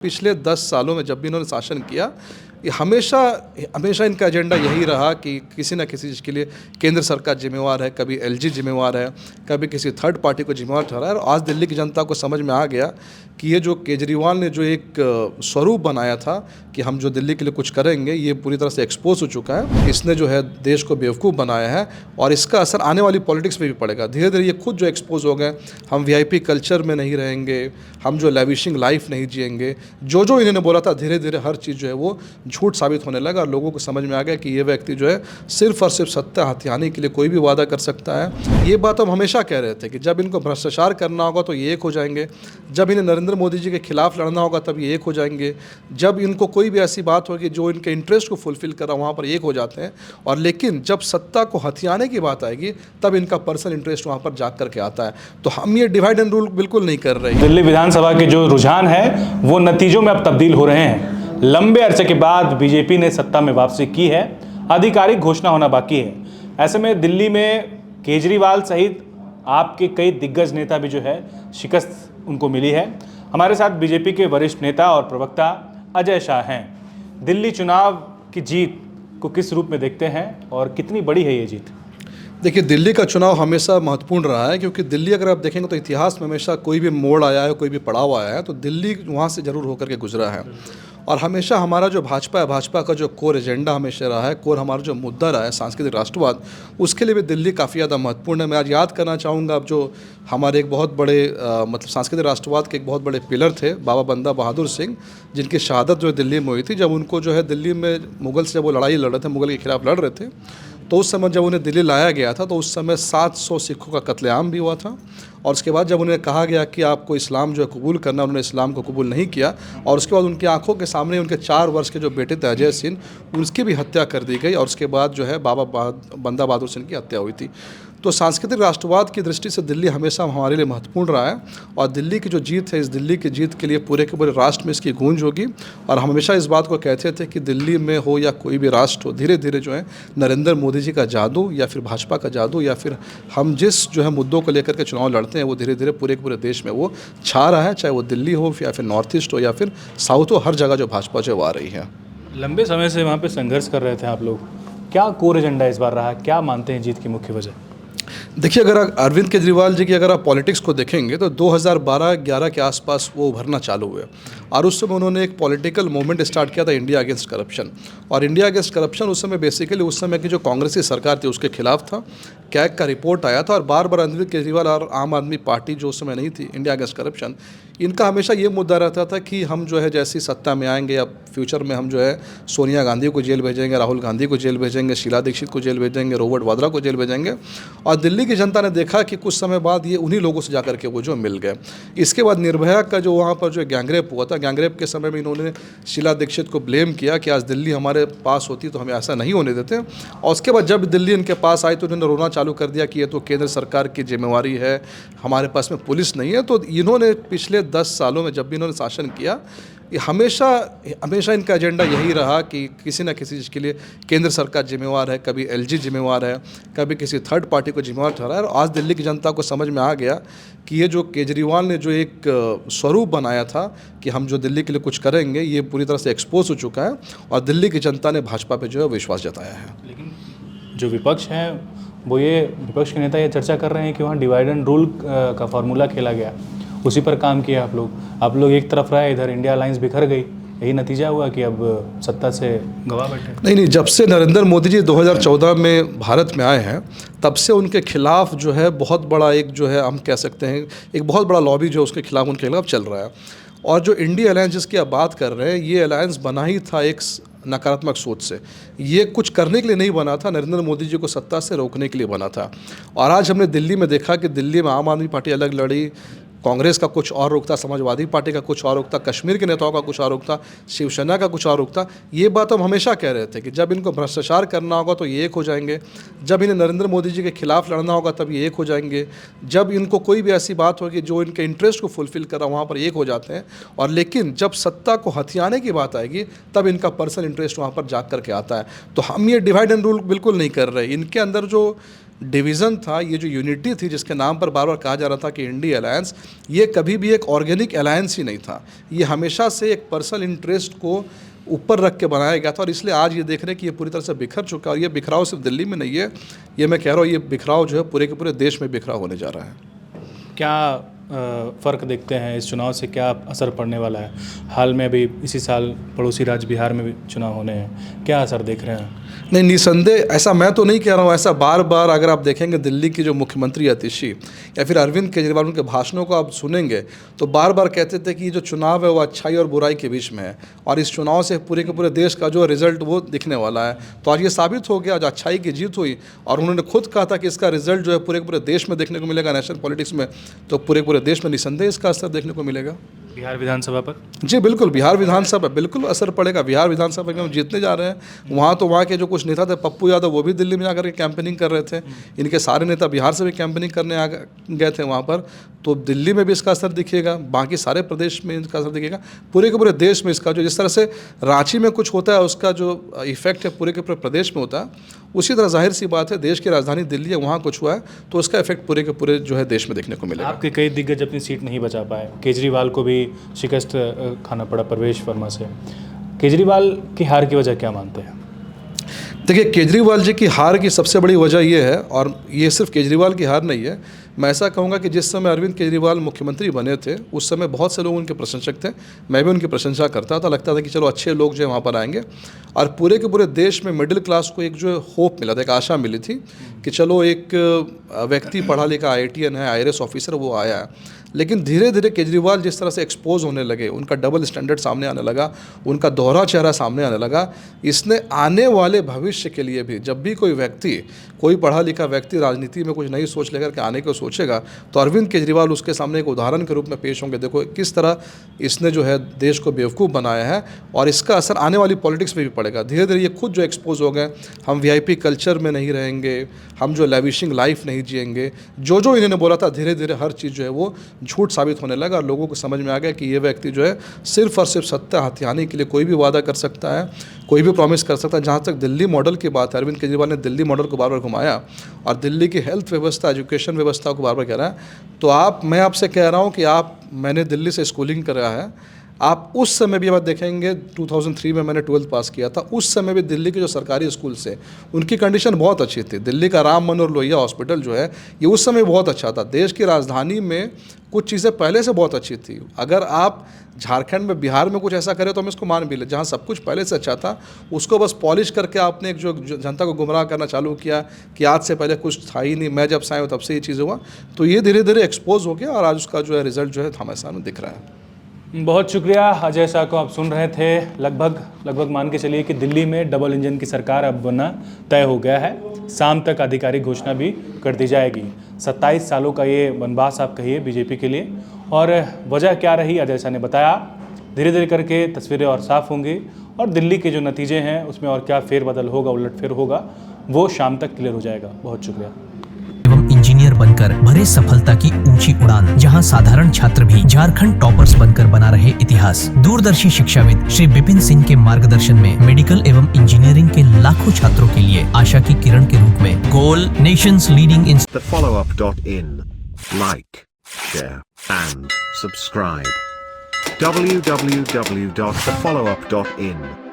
पिछले 10 सालों में जब भी इन्होंने शासन किया, ये हमेशा हमेशा इनका एजेंडा यही रहा कि किसी न किसी चीज़ के लिए केंद्र सरकार जिम्मेवार है, कभी एलजी जिम्मेवार है, कभी किसी थर्ड पार्टी को जिम्मेवार ठहरा है। और आज दिल्ली की जनता को समझ में आ गया कि ये जो केजरीवाल ने जो एक स्वरूप बनाया था कि हम जो दिल्ली के लिए कुछ करेंगे, ये पूरी तरह से एक्सपोज हो चुका है। इसने जो है देश को बेवकूफ़ बनाया है और इसका असर आने वाली पॉलिटिक्स पे भी पड़ेगा। धीरे धीरे ये खुद जो एक्सपोज हो गए, हम वीआईपी कल्चर में नहीं रहेंगे, हम जो लैविशिंग लाइफ नहीं जिएंगे, जो इन्होंने बोला था धीरे धीरे हर चीज़ जो है वो झूठ साबित होने लगा। और लोगों को समझ में आ गया कि ये व्यक्ति जो है सिर्फ और सिर्फ सत्ता हथियाने के लिए कोई भी वादा कर सकता है। ये बात हम हमेशा कह रहे थे कि जब इनको भ्रष्टाचार करना होगा तो ये एक हो जाएंगे, जब इन्हें नरेंद्र मोदी जी के खिलाफ लड़ना होगा तब ये एक हो जाएंगे, जब इनको कोई भी ऐसी बात होगी जो इनके इंटरेस्ट को फुलफिल कर रहा वहाँ पर एक हो जाते हैं। और लेकिन जब सत्ता को हथियाने की बात आएगी तब इनका पर्सनल इंटरेस्ट वहाँ पर जाग करके आता है। तो हम ये डिवाइड एंड रूल बिल्कुल नहीं कर रहे। दिल्ली विधानसभा के जो रुझान है वो नतीजों में अब तब्दील हो रहे हैं। लंबे अरसे के बाद बीजेपी ने सत्ता में वापसी की है, आधिकारिक घोषणा होना बाकी है। ऐसे में दिल्ली में केजरीवाल सहित आपके कई दिग्गज नेता भी जो है शिकस्त उनको मिली है। हमारे साथ बीजेपी के वरिष्ठ नेता और प्रवक्ता अजय शाह हैं। दिल्ली चुनाव की जीत को किस रूप में देखते हैं और कितनी बड़ी है ये जीत? देखिए, दिल्ली का चुनाव हमेशा महत्वपूर्ण रहा है, क्योंकि दिल्ली अगर आप देखेंगे तो इतिहास में हमेशा कोई भी मोड़ आया है, कोई भी पड़ाव आया है तो दिल्ली वहाँ से ज़रूर होकर के गुजरा है। और हमेशा हमारा जो भाजपा है, भाजपा का जो कोर एजेंडा हमेशा रहा है, कोर हमारा जो मुद्दा रहा है सांस्कृतिक राष्ट्रवाद, उसके लिए भी दिल्ली काफ़ी ज़्यादा महत्वपूर्ण है। मैं आज याद करना चाहूँगा, अब जो हमारे एक बहुत बड़े मतलब सांस्कृतिक राष्ट्रवाद के एक बहुत बड़े पिलर थे बाबा बंदा बहादुर सिंह, जिनकी शहादत जो है दिल्ली में हुई थी। जब उनको जो है दिल्ली में मुगल से जब वो लड़ाई लड़ रहे थे, मुगल के खिलाफ लड़ रहे थे, तो उस समय जब उन्हें दिल्ली लाया गया था तो उस समय 700 सिखों का कत्लेआम भी हुआ था। और उसके बाद जब उन्हें कहा गया कि आपको इस्लाम जो है कबूल करना, उन्होंने इस्लाम को कबूल नहीं किया। और उसके बाद उनकी आंखों के सामने उनके 4 वर्ष के जो बेटे थे अजय सिंह, उसकी भी हत्या कर दी गई। और उसके बाद जो है बाबा बंदा बहादुर सिंह की हत्या हुई थी। तो सांस्कृतिक राष्ट्रवाद की दृष्टि से दिल्ली हमेशा हमारे लिए महत्वपूर्ण रहा है। और दिल्ली की जो जीत है, इस दिल्ली की जीत के लिए पूरे के पूरे राष्ट्र में इसकी गूंज होगी। और हम हमेशा इस बात को कहते थे कि दिल्ली में हो या कोई भी राष्ट्र हो, धीरे धीरे जो है नरेंद्र मोदी जी का जादू या फिर भाजपा का जादू या फिर हम जिस जो है मुद्दों को लेकर के चुनाव लड़ते हैं, वो धीरे धीरे पूरे के पूरे देश में वो छा रहा है। चाहे वो दिल्ली हो या फिर नॉर्थ ईस्ट हो या फिर साउथ हो, हर जगह जो भाजपा जो आ रही है। लंबे समय से वहाँ पे संघर्ष कर रहे थे आप लोग, क्या कोर एजेंडा इस बार रहा? क्या मानते हैं जीत की मुख्य वजह? देखिए, अगर अरविंद केजरीवाल जी की अगर आप पॉलिटिक्स को देखेंगे तो 2012-11 के आसपास वो उभरना चालू हुए। और उस समय उन्होंने एक पॉलिटिकल मूवमेंट स्टार्ट किया था, इंडिया अगेंस्ट करप्शन। और इंडिया अगेंस्ट करप्शन उस समय बेसिकली उस समय की जो कांग्रेस की सरकार थी उसके खिलाफ था। कैग का रिपोर्ट आया था और बार बार अरविंद केजरीवाल और आम आदमी पार्टी जो उस समय नहीं थी, इंडिया अगेंस्ट करप्शन, इनका हमेशा ये मुद्दा रहता था कि हम जो है जैसी सत्ता में आएंगे या फ्यूचर में हम जो है सोनिया गांधी को जेल भेजेंगे, राहुल गांधी को जेल भेजेंगे, शीला दीक्षित को जेल भेजेंगे, रॉबर्ट वाड्रा को जेल भेजेंगे। और दिल्ली की जनता ने देखा कि कुछ समय बाद ये उन्हीं लोगों से जाकर के वो जो मिल गए। इसके बाद निर्भया का जो वहाँ पर जो गैंगरेप हुआ था, गैंगरेप के समय में इन्होंने शीला दीक्षित को ब्लेम किया कि आज दिल्ली हमारे पास होती तो हमें ऐसा नहीं होने देते। और उसके बाद जब दिल्ली इनके पास आई तो इन्होंने रोना चालू कर दिया कि ये तो केंद्र सरकार की जिम्मेवारी है, हमारे पास में पुलिस नहीं है। तो इन्होंने पिछले 10 सालों में जब भी इन्होंने शासन किया, ये हमेशा इनका एजेंडा यही रहा कि किसी न किसी चीज़ के लिए केंद्र सरकार जिम्मेवार है, कभी एलजी जिम्मेवार है, कभी किसी थर्ड पार्टी को जिम्मेवार ठहरा है। और आज दिल्ली की जनता को समझ में आ गया कि ये जो केजरीवाल ने जो एक स्वरूप बनाया था कि हम जो दिल्ली के लिए कुछ करेंगे, ये पूरी तरह से एक्सपोज हो चुका है। और दिल्ली की जनता ने भाजपा पे जो है विश्वास जताया है। लेकिन जो विपक्ष है वो विपक्ष के नेता ये चर्चा कर रहे हैं कि वहाँ डिवाइड एंड रूल का फार्मूला खेला गया, उसी पर काम किया आप लोग एक तरफ रहे, इधर इंडिया अलायंस बिखर गई। यही नतीजा हुआ कि अब सत्ता से गवा बैठे। नहीं, जब से नरेंद्र मोदी जी 2014 में भारत में आए हैं तब से उनके खिलाफ जो है बहुत बड़ा एक जो है हम कह सकते हैं एक बहुत बड़ा लॉबी जो उसके खिलाफ उनके खिलाफ चल रहा है। और जो इंडिया अलायंस जिसकी आप बात कर रहे हैं, ये अलायंस बना ही था एक नकारात्मक सोच से। ये कुछ करने के लिए नहीं बना था, नरेंद्र मोदी जी को सत्ता से रोकने के लिए बना था। और आज हमने दिल्ली में देखा कि दिल्ली में आम आदमी पार्टी अलग लड़ी, कांग्रेस का कुछ और रुख था, समाजवादी पार्टी का कुछ और रुख था, कश्मीर के नेताओं का कुछ और रुख था, शिवसेना का कुछ और रुख था। ये बात हम हमेशा कह रहे थे कि जब इनको भ्रष्टाचार करना होगा तो ये एक हो जाएंगे, जब इन्हें नरेंद्र मोदी जी के खिलाफ लड़ना होगा तब ये एक हो जाएंगे, जब इनको कोई भी ऐसी बात होगी जो इनके इंटरेस्ट को फुलफिल कर रहा वहाँ पर एक हो जाते हैं। और लेकिन जब सत्ता को हथियाने की बात आएगी तब इनका पर्सनल इंटरेस्ट वहाँ पर जाग करके आता है। तो हम ये डिवाइड एंड रूल बिल्कुल नहीं कर रहे। इनके अंदर जो डिवीज़न था, ये जो यूनिटी थी जिसके नाम पर बार बार कहा जा रहा था कि इंडी अलायंस, ये कभी भी एक ऑर्गेनिक अलायंस ही नहीं था। ये हमेशा से एक पर्सनल इंटरेस्ट को ऊपर रख के बनाया गया था, और इसलिए आज ये देख रहे हैं कि ये पूरी तरह से बिखर चुका है। और ये बिखराव सिर्फ दिल्ली में नहीं है, ये मैं कह रहा हूँ, ये बिखराव जो है पूरे के पूरे देश में बिखराव होने जा रहा है। क्या फ़र्क देखते हैं इस चुनाव से, क्या असर पड़ने वाला है? हाल में अभी इसी साल पड़ोसी राज्य बिहार में भी चुनाव होने हैं, क्या असर देख रहे हैं? नहीं, निसंदेह ऐसा मैं तो नहीं कह रहा हूँ, ऐसा बार बार अगर आप देखेंगे दिल्ली की जो मुख्यमंत्री आतिशी या फिर अरविंद केजरीवाल, उनके भाषणों को आप सुनेंगे तो बार बार कहते थे कि ये जो चुनाव है वो अच्छाई और बुराई के बीच में है, और इस चुनाव से पूरे के पूरे देश का जो रिजल्ट वो दिखने वाला है। तो आज ये साबित हो गया, आज अच्छाई की जीत हुई, और उन्होंने खुद कहा था कि इसका रिजल्ट जो है पूरे के पूरे देश में देखने को मिलेगा, नेशनल पॉलिटिक्स में, तो पूरे पूरे देश में निसंदेह इसका असर देखने को मिलेगा। बिहार विधानसभा पर? जी बिल्कुल, बिहार विधानसभा बिल्कुल असर पड़ेगा। बिहार विधानसभा में हम जीतने जा रहे हैं। वहाँ तो वहाँ के जो कुछ नेता थे, पप्पू यादव, वो भी दिल्ली में जाकर के कैंपेनिंग कर रहे थे। इनके सारे नेता बिहार से भी कैंपेनिंग करने आ गए थे वहाँ पर, तो दिल्ली में भी इसका असर दिखेगा, बाकी सारे प्रदेश में इसका असर दिखेगा, पूरे के पूरे देश में इसका जो, जिस तरह से रांची में कुछ होता है उसका जो इफेक्ट है पूरे के पूरे प्रदेश में होता है, उसी तरह जाहिर सी बात है देश की राजधानी दिल्ली है, वहाँ कुछ हुआ है तो उसका इफेक्ट पूरे के पूरे जो है देश में देखने को मिलेगा। आपके कई दिग्गज अपनी सीट नहीं बचा पाए, केजरीवाल को भी शिकस्त खाना पड़ा परवेश वर्मा से। केजरीवाल की हार की वजह क्या मानते हैं? देखिए, केजरीवाल जी की हार की सबसे बड़ी वजह ये है, और ये सिर्फ केजरीवाल की हार नहीं है, मैं ऐसा कहूँगा कि जिस समय अरविंद केजरीवाल मुख्यमंत्री बने थे उस समय बहुत से लोग उनके प्रशंसक थे, मैं भी उनकी प्रशंसा करता था, लगता था कि चलो अच्छे लोग जो है वहाँ पर आएंगे, और पूरे के पूरे देश में मिडिल क्लास को एक जो होप मिला था, एक आशा मिली थी कि चलो एक व्यक्ति पढ़ा लिखा IITN है, IRS ऑफिसर, वो आया है। लेकिन धीरे धीरे केजरीवाल जिस तरह से एक्सपोज होने लगे, उनका डबल स्टैंडर्ड सामने आने लगा, उनका दोहरा चेहरा सामने आने लगा, इसने आने वाले भविष्य के लिए भी, जब भी कोई व्यक्ति, कोई पढ़ा लिखा व्यक्ति राजनीति में कुछ नई सोच लेकर के आने को सोचेगा तो अरविंद केजरीवाल उसके सामने एक उदाहरण के रूप में पेश होंगे। देखो किस तरह इसने जो है देश को बेवकूफ़ बनाया है, और इसका असर आने वाली पॉलिटिक्स में भी पड़ेगा। धीरे धीरे ये खुद जो एक्सपोज हो गए, हम VIP कल्चर में नहीं रहेंगे, हम जो लैविशिंग लाइफ नहीं जिएंगे, जो जो इन्होंने बोला था, धीरे धीरे हर चीज़ जो है वो झूठ साबित होने लगा, और लोगों को समझ में आ गया कि ये व्यक्ति जो है सिर्फ और सिर्फ सत्ता हथियाने के लिए कोई भी वादा कर सकता है, कोई भी प्रॉमिस कर सकता है। जहाँ तक दिल्ली मॉडल की बात है, अरविंद केजरीवाल ने दिल्ली मॉडल को बार बार घुमाया, और दिल्ली की हेल्थ व्यवस्था, एजुकेशन व्यवस्था को बार बार कह रहा है। तो मैं आपसे कह रहा हूँ कि मैंने दिल्ली से स्कूलिंग करा है, आप उस समय भी बात देखेंगे, 2003 में मैंने 12th पास किया था, उस समय भी दिल्ली के जो सरकारी स्कूल से उनकी कंडीशन बहुत अच्छी थी। दिल्ली का राम मनोहर लोहिया हॉस्पिटल जो है ये उस समय बहुत अच्छा था। देश की राजधानी में कुछ चीज़ें पहले से बहुत अच्छी थी। अगर आप झारखंड में, बिहार में कुछ ऐसा करें तो हम इसको मान भी ले, जहाँ सब कुछ पहले से अच्छा था उसको बस पॉलिश करके आपने एक जो जनता को गुमराह करना चालू किया कि आज से पहले कुछ था ही नहीं, मैं जब से आया हूँ तब से ये चीज़ हुआ, तो ये धीरे धीरे एक्सपोज हो गया, और आज उसका जो है रिजल्ट जो है हमारे सामने दिख रहा है। बहुत शुक्रिया अजय शाह को आप सुन रहे थे। लगभग मान के चलिए कि दिल्ली में डबल इंजन की सरकार अब बनना तय हो गया है। शाम तक आधिकारिक घोषणा भी कर दी जाएगी। 27 सालों का ये वनवास आप कहिए बीजेपी के लिए, और वजह क्या रही अजय शाह ने बताया। धीरे धीरे करके तस्वीरें और साफ होंगी, और दिल्ली के जो नतीजे हैं उसमें और क्या फेरबदल होगा, उलटफेर होगा, वो शाम तक क्लियर हो जाएगा। बहुत शुक्रिया। इंजीनियर बनकर भरे सफलता की ऊंची उड़ान, जहां साधारण छात्र भी झारखंड टॉपर्स बनकर बना रहे इतिहास। दूरदर्शी शिक्षाविद श्री विपिन सिंह के मार्गदर्शन में मेडिकल एवं इंजीनियरिंग के लाखों छात्रों के लिए आशा की किरण के रूप में goal nations leading in TheFollowUp.in. Like, share and subscribe. www.thefollowup.in